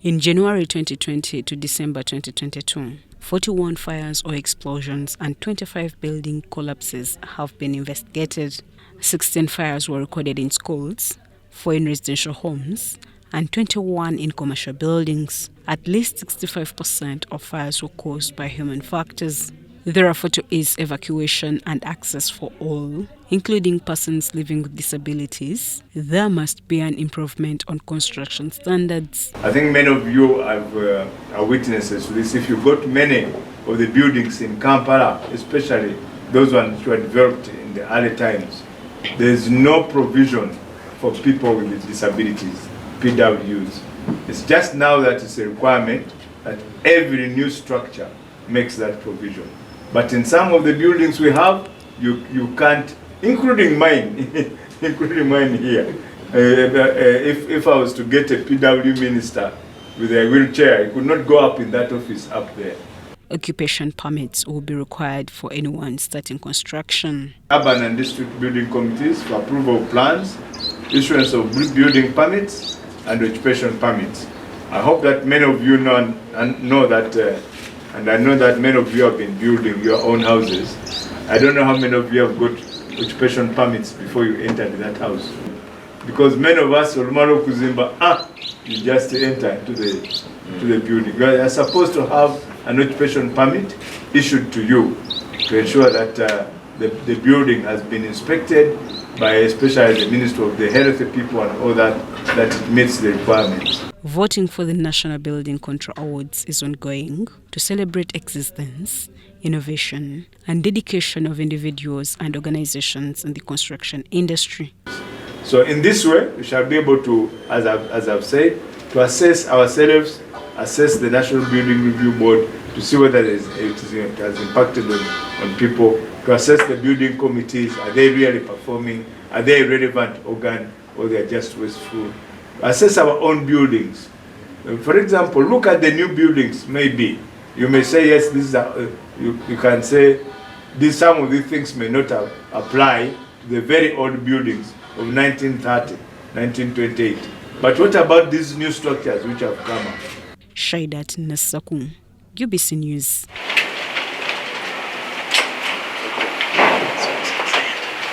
In January 2020 to December 2022, 41 fires or explosions and 25 building collapses have been investigated. 16 fires were recorded in schools, 4 in residential homes, and 21 in commercial buildings. At least 65% of fires were caused by human factors. Therefore, to ease evacuation and access for all, including persons living with disabilities, there must be an improvement on construction standards. I think many of you are witnesses to this. If you go to many of the buildings in Kampala, especially those ones which were developed in the early times, there is no provision for people with disabilities, PWDs. It's just now that it's a requirement that every new structure makes that provision. But in some of the buildings we have, you can't, including mine, including mine here. If I was to get a PW minister with a wheelchair, he could not go up in that office up there. Occupation permits will be required for anyone starting construction. Urban and district building committees for approval of plans, issuance of building permits, and occupation permits. I hope that many of you know that. And I know that many of you have been building your own houses. I don't know how many of you have got occupation permits before you entered that house. Because many of us, you just enter to the building. You are supposed to have an occupation permit issued to you to ensure that the building has been inspected by especially the Minister of the Health people and all that it meets the requirements. Voting for the National Building Control Awards is ongoing to celebrate existence, innovation, and dedication of individuals and organizations in the construction industry. So in this way, we shall be able to, as I've said, to assess ourselves, assess the National Building Review Board to see whether it has impacted on people, to assess the building committees, are they really performing, are they a relevant organ, or they are just wasteful. Assess our own buildings. For example, look at the new buildings, maybe. You may say, yes, this is you can say, some of these things may not apply to the very old buildings of 1930, 1928. But what about these new structures which have come up? Shaidat Nasakum, UBC News.